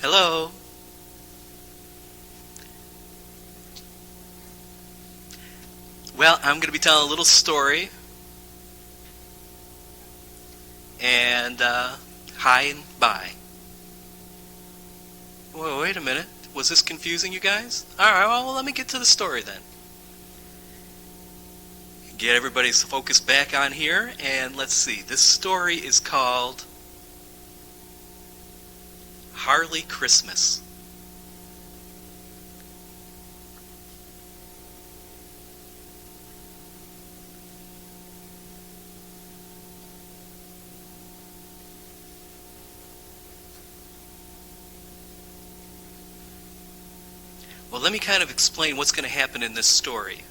Hello. Well, I'm going to be telling a little story, and hi and bye. Whoa, wait a minute. Was this confusing, you guys? Alright, well, let me get to the story then. Get everybody's focus back on here, and let's see. This story is called Harley Christmas. Well, let me kind of explain what's going to happen in this story.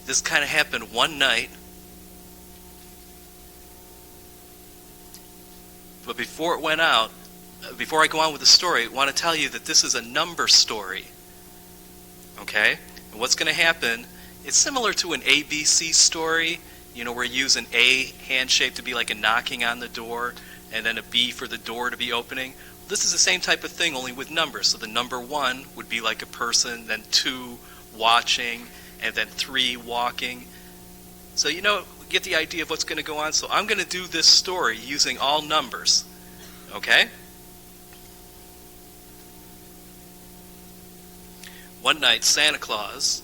This kind of happened one night. But before it went out, before I go on with the story, I want to tell you that this is a number story. Okay? And what's going to happen, it's similar to an ABC story, where you use an A hand shape to be like a knocking on the door, and then a B for the door to be opening. This is the same type of thing, only with numbers. So the number 1 would be like a person, then 2 watching, and then 3 walking. So get the idea of what's going to go on. So I'm going to do this story using all numbers. Okay? One night, Santa Claus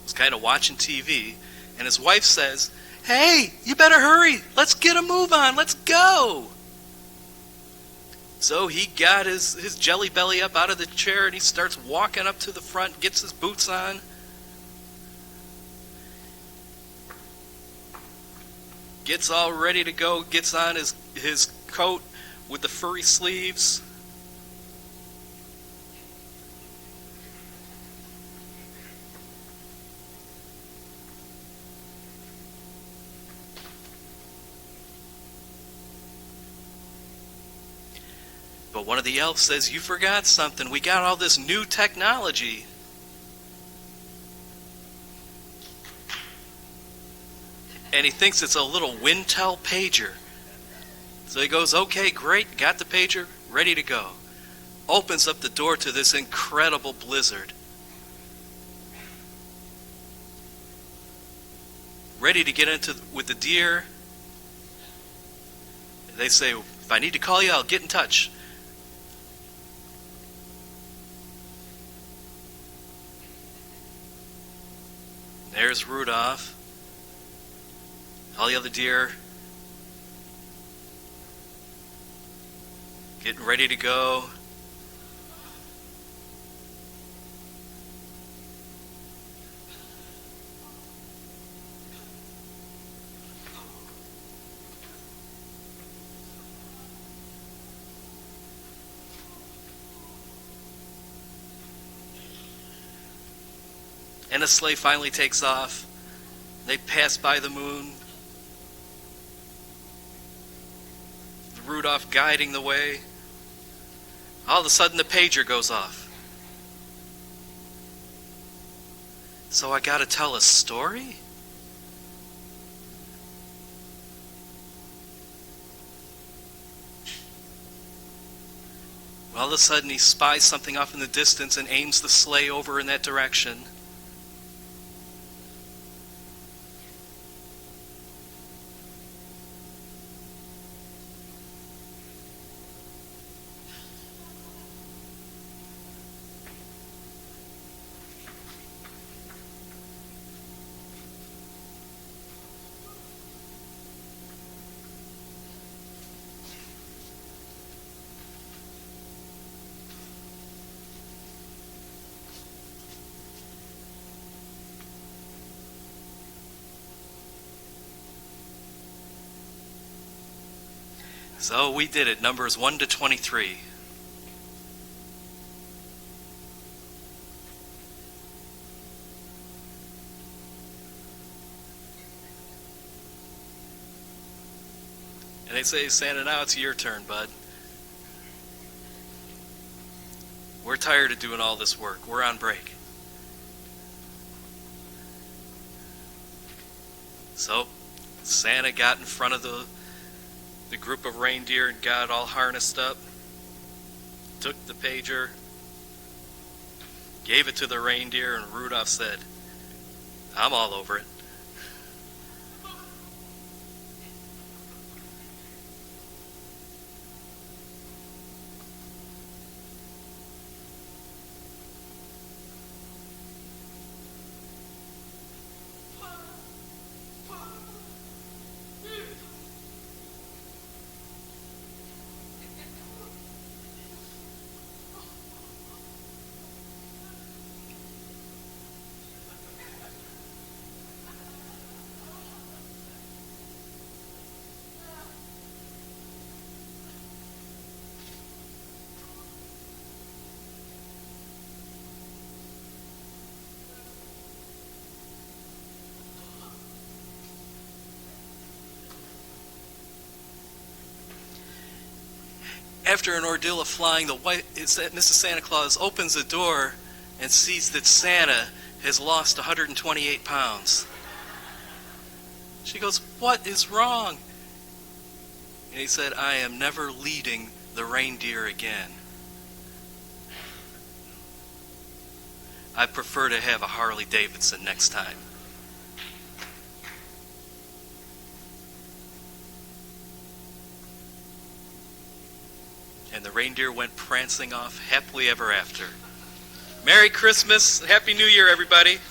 was kind of watching TV, and his wife says, "Hey, you better hurry. Let's get a move on. Let's go." So he got his jelly belly up out of the chair, and he starts walking up to the front, gets his boots on. Gets all ready to go, gets on his coat with the furry sleeves. But one of the elves says, "You forgot something. We got all this new technology." And he thinks it's a little Wintel pager. So he goes, "Okay, great, got the pager, ready to go." Opens up the door to this incredible blizzard. Ready to get into with the deer. They say, "If I need to call you, I'll get in touch." There's Rudolph. All the other deer getting ready to go. And the sleigh finally takes off. They pass by the moon. Rudolph guiding the way. All of a sudden the pager goes off. So I gotta tell a story? All of a sudden he spies something off in the distance and aims the sleigh over in that direction. So we did it, numbers 1 to 23. And they say, "Santa, now it's your turn, bud. We're tired of doing all this work. We're on break." So Santa got in front of the group of reindeer and got it all harnessed up, took the pager, gave it to the reindeer, and Rudolph said, "I'm all over it." After an ordeal of flying, Mrs. Santa Claus opens the door and sees that Santa has lost 128 pounds. She goes, "What is wrong?" And he said, "I am never leading the reindeer again. I prefer to have a Harley Davidson next time." And the reindeer went prancing off happily ever after. Merry Christmas, Happy New Year, everybody.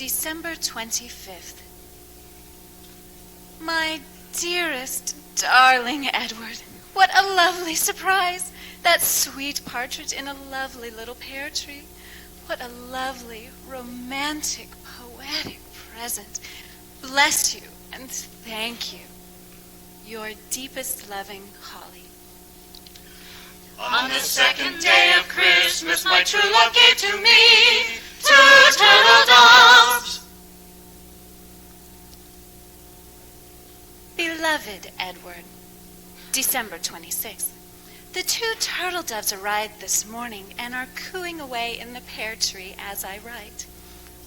December 25th. My dearest, darling Edward, what a lovely surprise. That sweet partridge in a lovely little pear tree. What a lovely, romantic, poetic present. Bless you and thank you. Your deepest loving, Holly. On the second day of Christmas, my true love gave to me 2 turtle doves. Beloved Edward, December 26th. The 2 turtle doves arrived this morning and are cooing away in the pear tree as I write.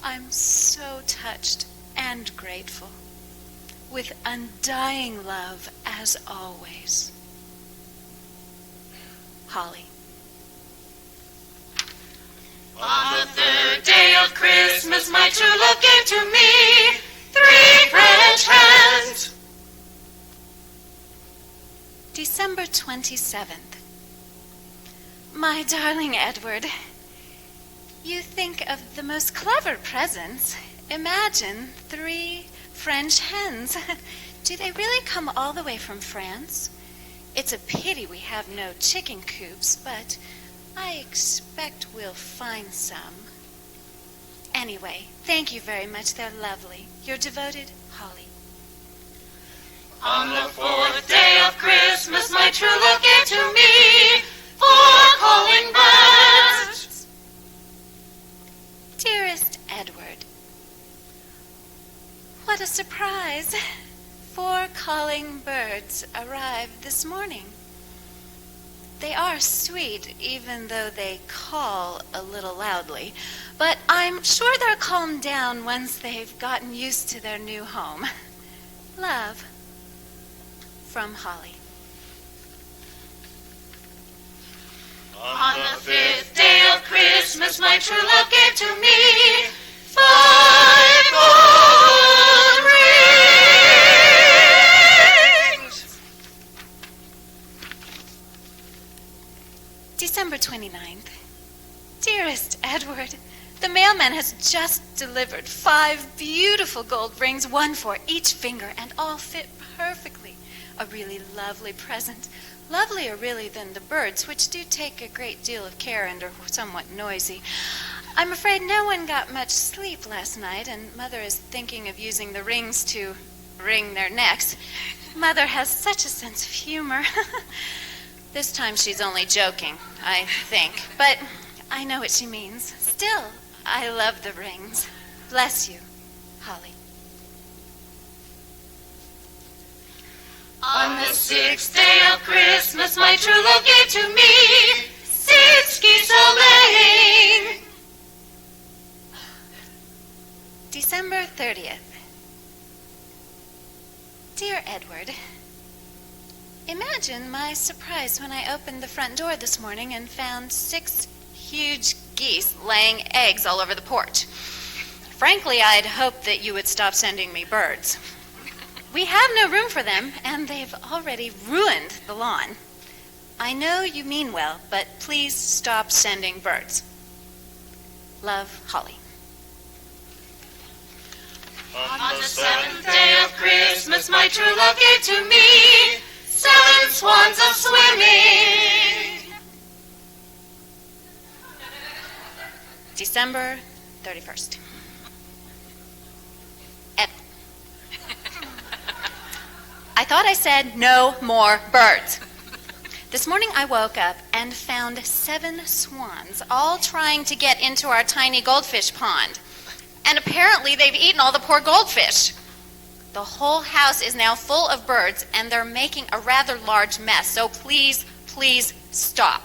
I'm so touched and grateful. With undying love, as always. Holly. On the 3rd day of Christmas, my true love gave to me 3 French hens. December 27th. My darling Edward, you think of the most clever presents. Imagine 3 French hens. Do they really come all the way from France? It's a pity we have no chicken coops, but I expect we'll find some. Anyway, thank you very much. They're lovely. Your devoted, Holly. On the 4th day of Christmas, my true love gave to me 4 calling birds. Dearest Edward, what a surprise. 4 calling birds arrived this morning. They are sweet, even though they call a little loudly. But I'm sure they'll calm down once they've gotten used to their new home. Love, from Holly. On the 5th day of Christmas, my true love gave to me 5 gold rings. December 29th. Dearest Edward, the mailman has just delivered 5 beautiful gold rings, 1 for each finger, and all fit perfectly. A really lovely present. Lovelier, really, than the birds, which do take a great deal of care and are somewhat noisy. I'm afraid no one got much sleep last night, and Mother is thinking of using the rings to wring their necks. Mother has such a sense of humor. This time she's only joking, I think, but I know what she means. Still, I love the rings. Bless you, Holly. On the 6th day of Christmas, my true love gave to me 6 geese a-laying. December 30th. Dear Edward, imagine my surprise when I opened the front door this morning and found 6 huge geese laying eggs all over the porch. Frankly, I'd hoped that you would stop sending me birds. We have no room for them, and they've already ruined the lawn. I know you mean well, but please stop sending birds. Love, Holly. On the 7th day of Christmas, my true love gave to me 7 swans a-swimming. December 31st. I thought I said no more birds. This morning I woke up and found 7 swans all trying to get into our tiny goldfish pond. And apparently they've eaten all the poor goldfish. The whole house is now full of birds, and they're making a rather large mess. So please, please stop.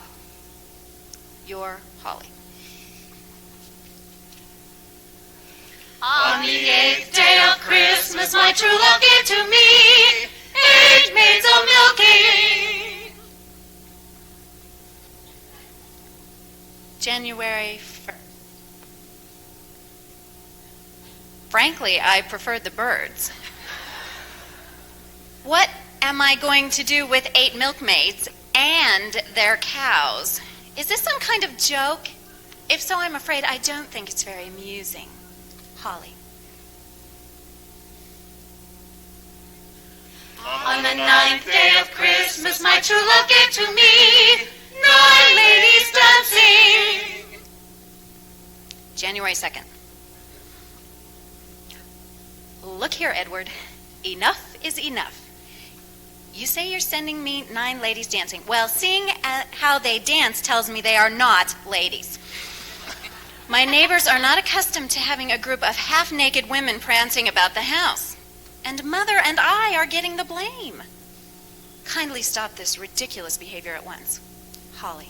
Your Holly. On the 8th day of Christmas, my true love gave to me 8 maids a-milking. January 1st. Frankly, I prefer the birds. What am I going to do with 8 milkmaids and their cows? Is this some kind of joke? If so, I'm afraid I don't think it's very amusing. Holly. On the 9th day of Christmas, my true love gave to me 9 ladies dancing. January 2nd. Look here, Edward. Enough is enough. You say you're sending me 9 ladies dancing. Well, seeing how they dance tells me they are not ladies. My neighbors are not accustomed to having a group of half-naked women prancing about the house. And Mother and I are getting the blame. Kindly stop this ridiculous behavior at once. Holly.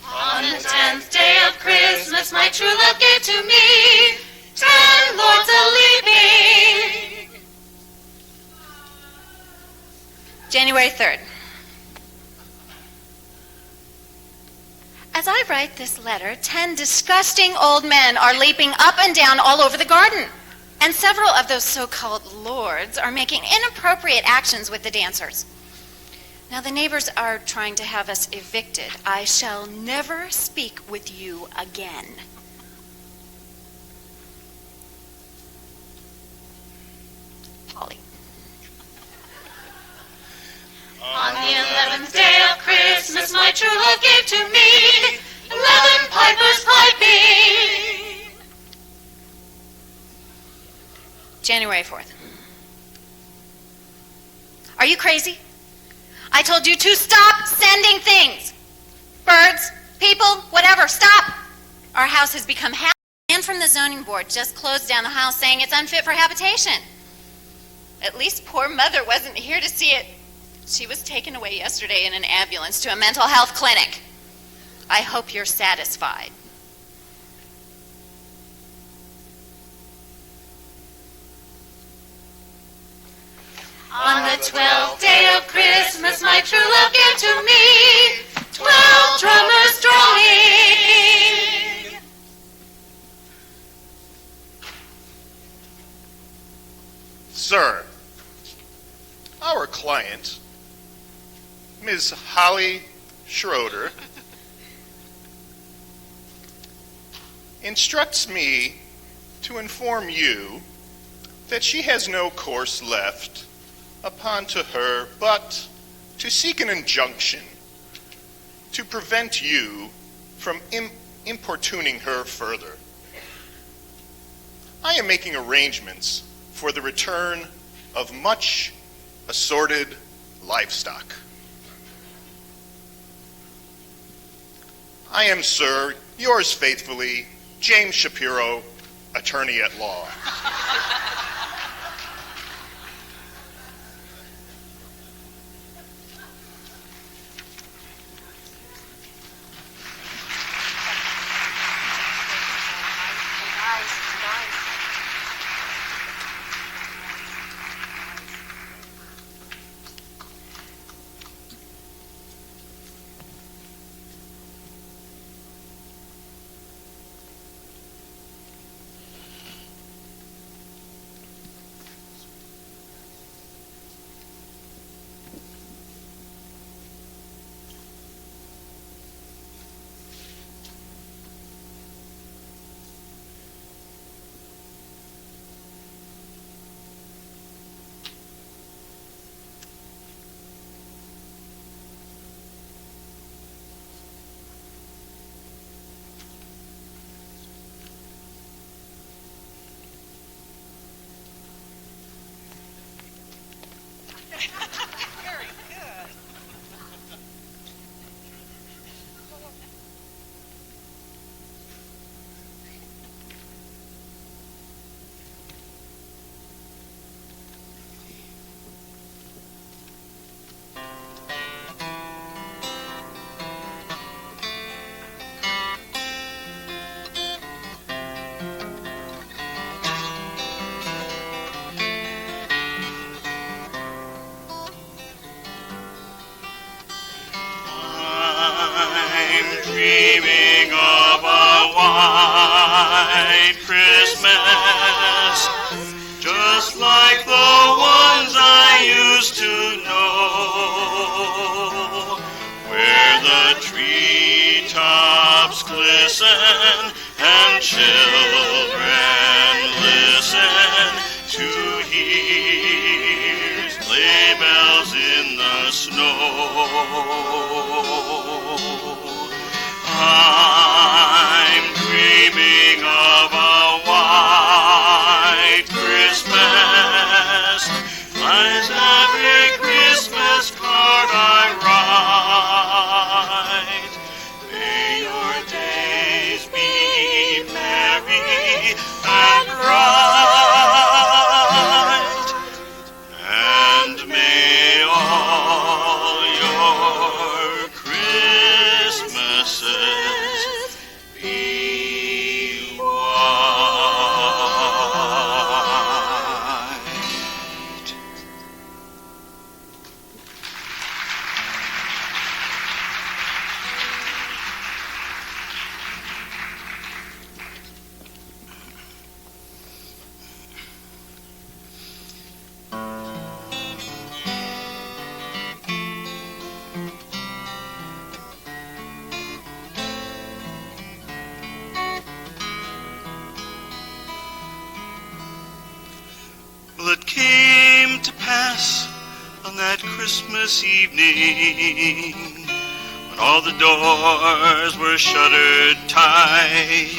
On the 10th day of Christmas, my true love gave to me 10 lords a-leaping. January 3rd. As I write this letter, 10 disgusting old men are leaping up and down all over the garden. And several of those so-called lords are making inappropriate actions with the dancers. Now the neighbors are trying to have us evicted. I shall never speak with you again. Polly. On the 11th day of Christmas, my true love gave to me 11 pipers piping. January 4th. Are you crazy? I told you to stop sending things. Birds, people, whatever, stop. Our house has become habitation. A man from the zoning board just closed down the house saying it's unfit for habitation. At least poor Mother wasn't here to see it. She was taken away yesterday in an ambulance to a mental health clinic. I hope you're satisfied. On the 12th day of Christmas, my true love gave to me 12 drummers drumming. Sir, our client, Ms. Holly Schroeder, instructs me to inform you that she has no course left upon to her but to seek an injunction to prevent you from importuning her further. I am making arrangements for the return of much assorted livestock. I am, sir, yours faithfully, James Shapiro, attorney at law. Dreaming of a white Christmas, just like the ones I used to know, where the treetops glisten and children listen came to pass on that Christmas evening, when all the doors were shuttered tight,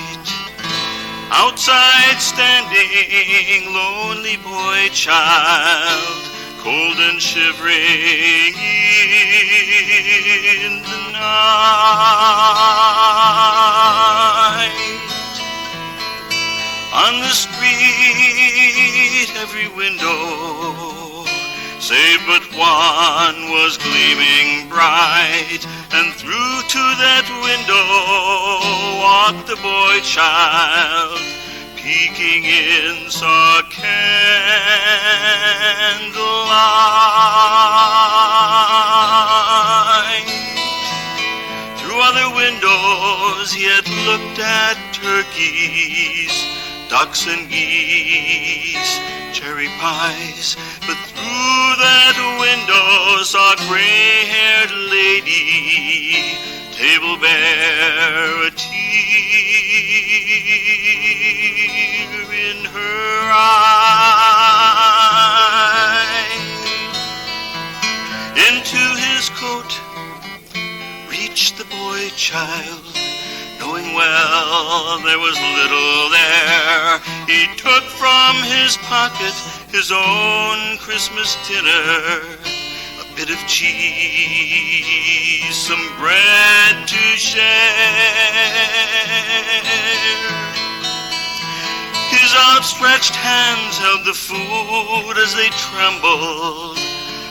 outside standing, lonely boy child, cold and shivering in the night. On the street, every window, save but one, was gleaming bright, and through to that window walked the boy child, peeking in saw candlelight. Through other windows he had looked at turkeys, ducks and geese, cherry pies, but through that window saw a gray-haired lady, table bare, a tear in her eye. Into his coat reached the boy child, knowing well there was little there. He took from his pocket his own Christmas dinner, a bit of cheese, some bread to share. His outstretched hands held the food as they trembled,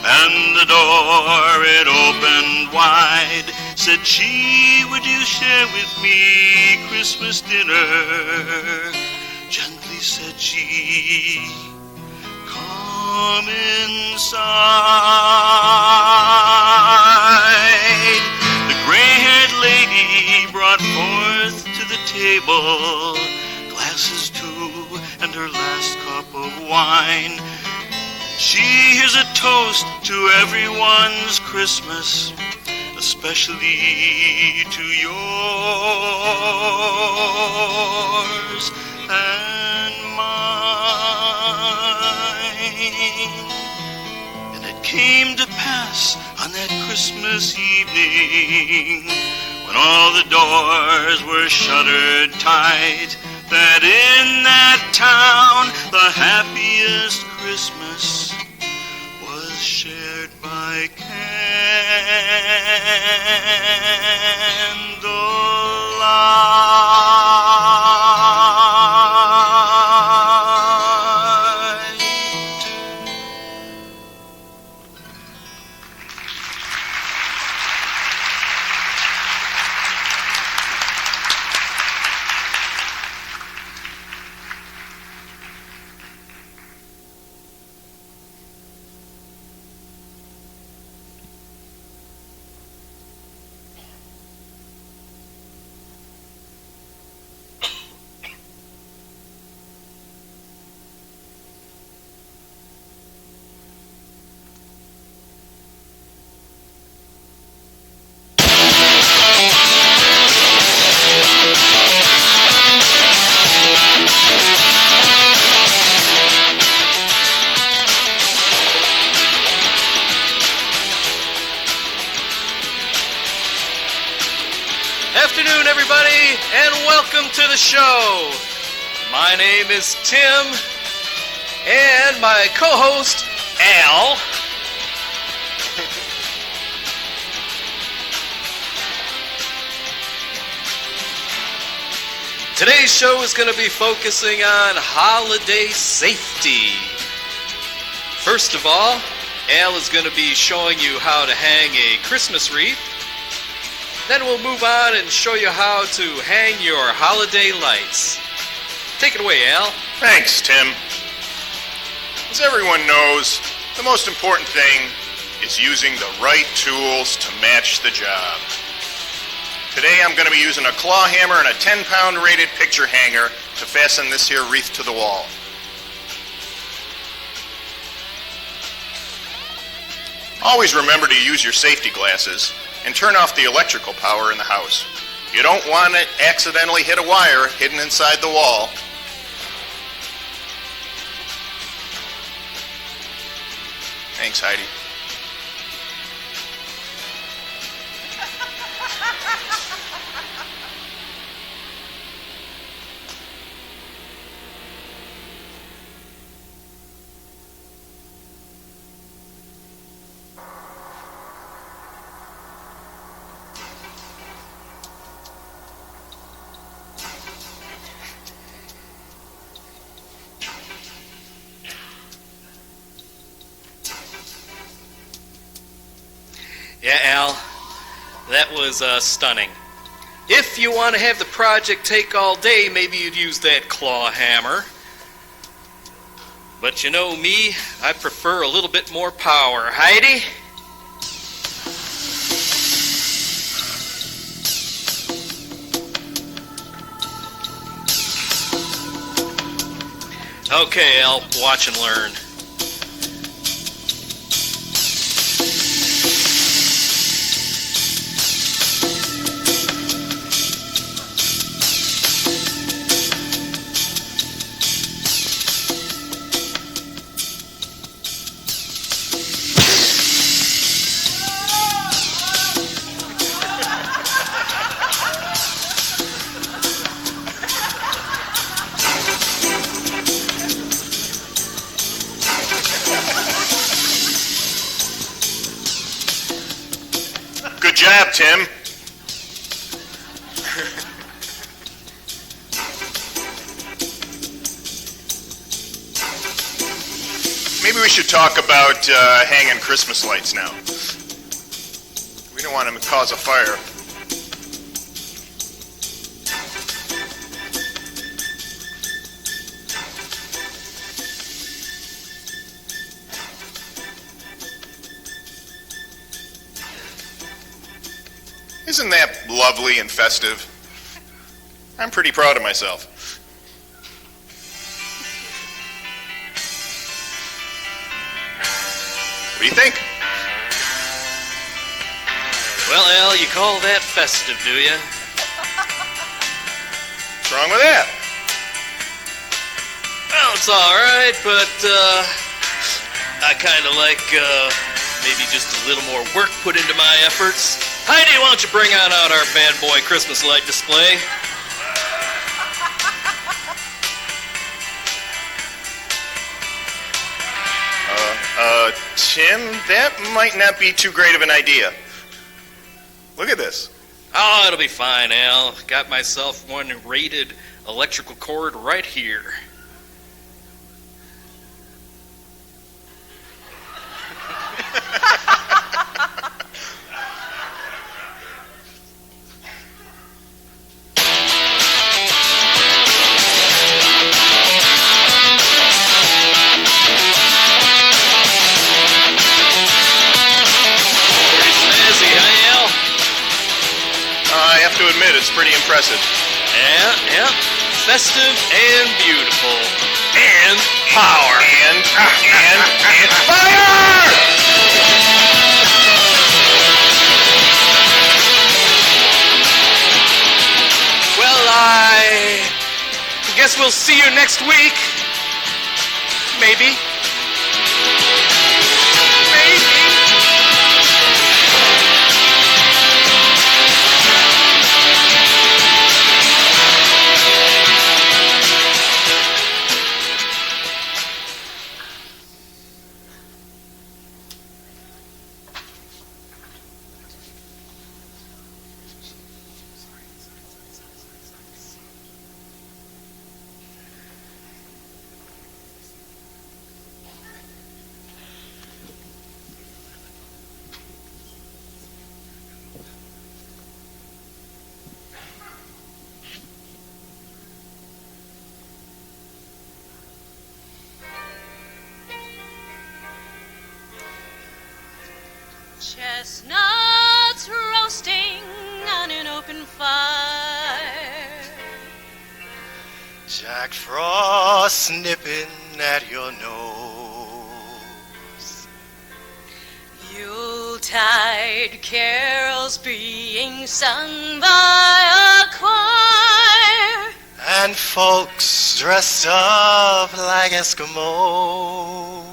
and the door it opened wide. Said she, would you share with me Christmas dinner? Gently said she, come inside. The gray-haired lady brought forth to the table glasses too, and her last cup of wine. She is a toast to everyone's Christmas, especially to yours and mine. And it came to pass on that Christmas evening, when all the doors were shuttered tight, that in that town the happiest Christmas was shared by candlelight. Afternoon, everybody, and welcome to the show. My name is Tim, and my co-host, Al. Today's show is going to be focusing on holiday safety. First of all, Al is going to be showing you how to hang a Christmas wreath. Then we'll move on and show you how to hang your holiday lights. Take it away, Al. Thanks, Tim. As everyone knows, the most important thing is using the right tools to match the job. Today I'm going to be using a claw hammer and a 10-pound rated picture hanger to fasten this here wreath to the wall. Always remember to use your safety glasses and turn off the electrical power in the house. You don't want to accidentally hit a wire hidden inside the wall. Thanks, Heidi. Yeah, Al, that was stunning. If you want to have the project take all day, maybe you'd use that claw hammer. But you know me, I prefer a little bit more power. Heidi? Okay, Al, watch and learn. Good job, Tim. Maybe we should talk about hanging Christmas lights now. We don't want them to cause a fire. Isn't that lovely and festive? I'm pretty proud of myself. What do you think? Well, Al, you call that festive, do you? What's wrong with that? Well, it's all right, but I kind of like maybe just a little more work put into my efforts. Heidi, why don't you bring on out our bad boy Christmas light display? Tim, that might not be too great of an idea. Look at this. Oh, it'll be fine, Al. Got myself one rated electrical cord right here. I have to admit, it's pretty impressive. Yeah. Festive and beautiful. And power. And fire! Well, I guess we'll see you next week. Maybe. Chestnuts roasting on an open fire. Jack Frost nipping at your nose. Yuletide carols being sung by a choir. And folks dressed up like Eskimos.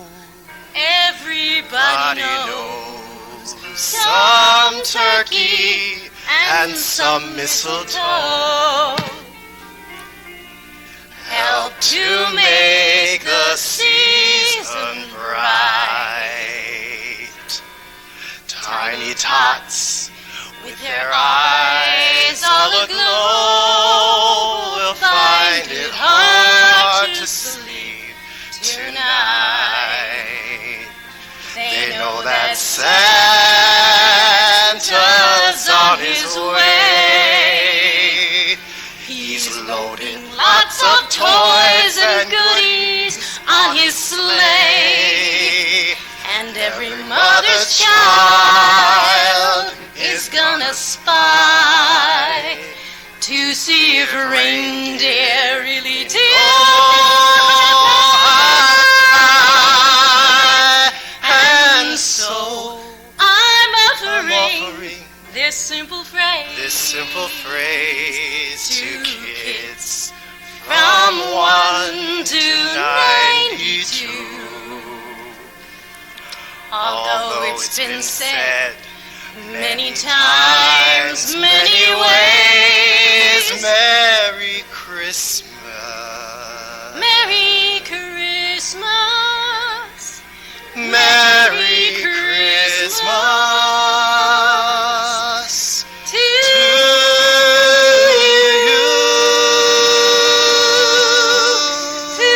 Everybody Everybody knows some turkey and some mistletoe help to make the season bright. Tiny tots with their eyes all aglow will find it hard to sleep tonight. They know that Santa's on his way. He's loading lots of toys and goodies on his sleigh. And every mother's child is gonna spy to see if reindeer really do fly. And so I'm offering this simple phrase to kids from 1 to 92. Although it's been said many times, many ways, Merry Christmas. Merry Christmas. Merry Christmas to you. To you.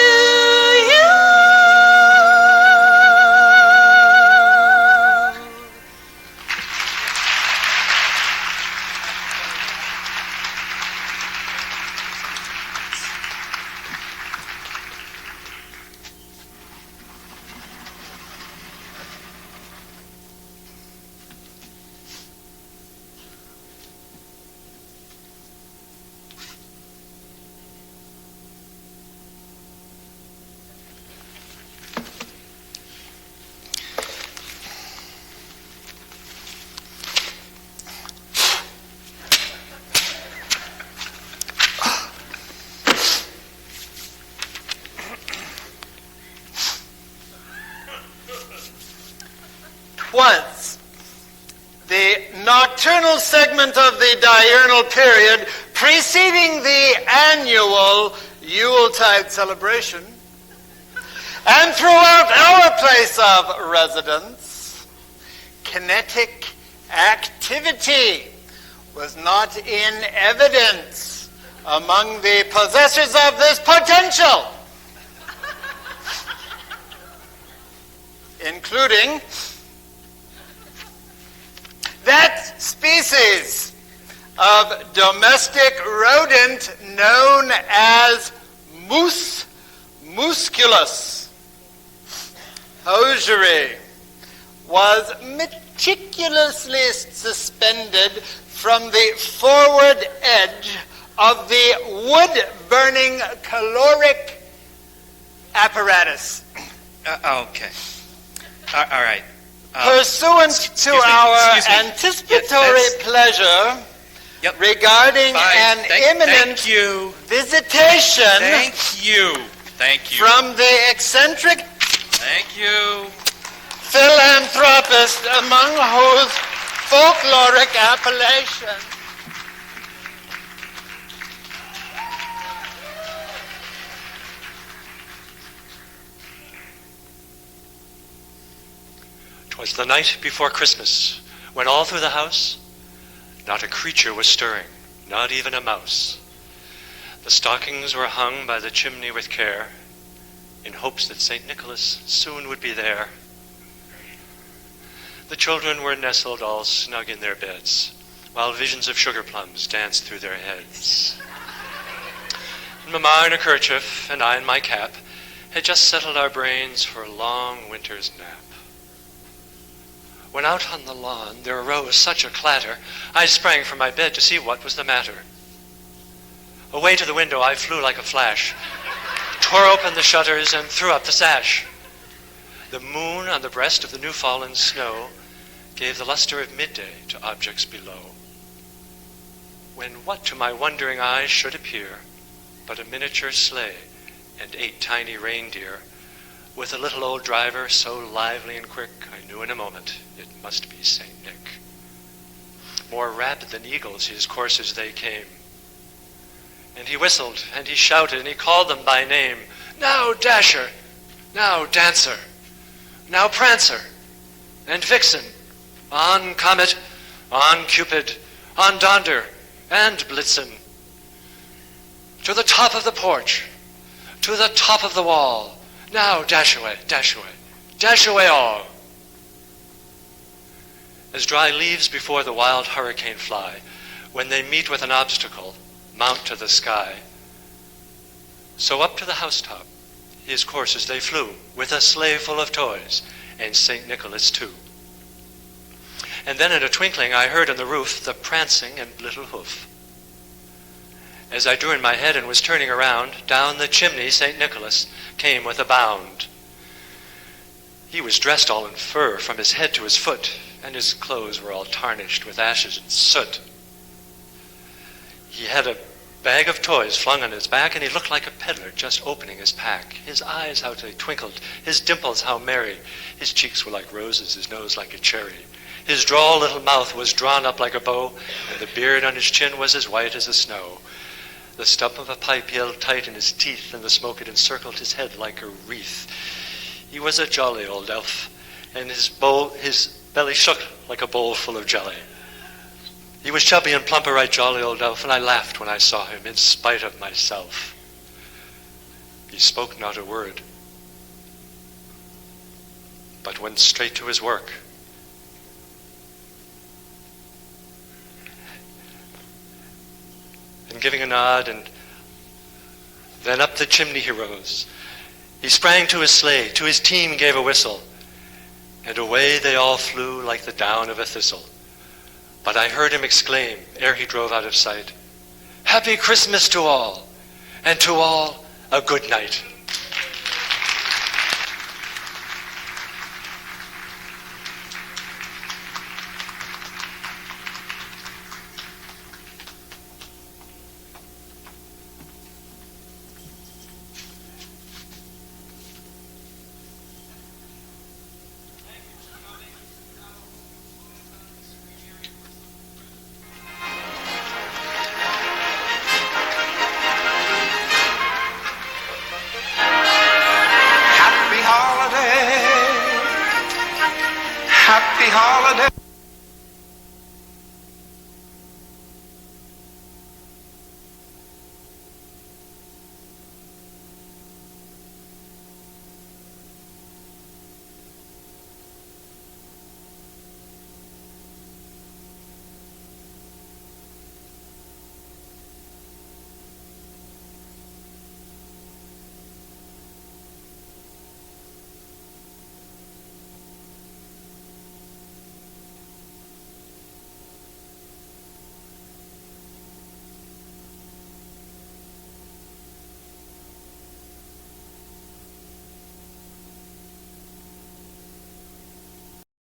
Was the nocturnal segment of the diurnal period preceding the annual Yuletide celebration. And throughout our place of residence, kinetic activity was not in evidence among the possessors of this potential, including that species of domestic rodent known as Mus musculus. Hosiery was meticulously suspended from the forward edge of the wood-burning caloric apparatus. Okay. All right. Pursuant to our excuse me. anticipatory Yes, pleasure regarding Fine. an imminent Thank you. visitation Thank you. from the eccentric Thank you. philanthropist among whose folkloric appellation "'Twas the night before Christmas, when all through the house not a creature was stirring, not even a mouse. The stockings were hung by the chimney with care, in hopes that St. Nicholas soon would be there. The children were nestled all snug in their beds, while visions of sugar plums danced through their heads. And Mamma in her kerchief, and I in my cap, had just settled our brains for a long winter's nap. When out on the lawn there arose such a clatter, I sprang from my bed to see what was the matter. Away to the window I flew like a flash, tore open the shutters and threw up the sash. The moon on the breast of the new-fallen snow gave the luster of midday to objects below. When what to my wondering eyes should appear but a miniature sleigh and 8 tiny reindeer, with a little old driver so lively and quick I knew in a moment it must be St. Nick. More rapid than eagles his coursers they came. And he whistled, and he shouted, and he called them by name. Now Dasher, now Dancer, now Prancer, and Vixen, on Comet, on Cupid, on Donder, and Blitzen. To the top of the porch, to the top of the wall. Now dash away, dash away, dash away all. As dry leaves before the wild hurricane fly, when they meet with an obstacle, mount to the sky. So up to the housetop, his coursers they flew, with a sleigh full of toys, and St. Nicholas too. And then in a twinkling I heard on the roof the prancing and little hoof. As I drew in my head and was turning around, down the chimney St. Nicholas came with a bound. He was dressed all in fur from his head to his foot, and his clothes were all tarnished with ashes and soot. He had a bag of toys flung on his back, and he looked like a peddler just opening his pack. His eyes, how they twinkled, his dimples, how merry. His cheeks were like roses, his nose like a cherry. His droll little mouth was drawn up like a bow, and the beard on his chin was as white as the snow. The stump of a pipe held tight in his teeth, and the smoke had encircled his head like a wreath. He was a jolly old elf, and his belly shook like a bowl full of jelly. He was chubby and plump, a right jolly old elf, and I laughed when I saw him, in spite of myself. He spoke not a word, but went straight to his work. And giving a nod, and then up the chimney he rose. He sprang to his sleigh, to his team gave a whistle, and away they all flew like the down of a thistle. But I heard him exclaim, ere he drove out of sight, "Happy Christmas to all, and to all a good night."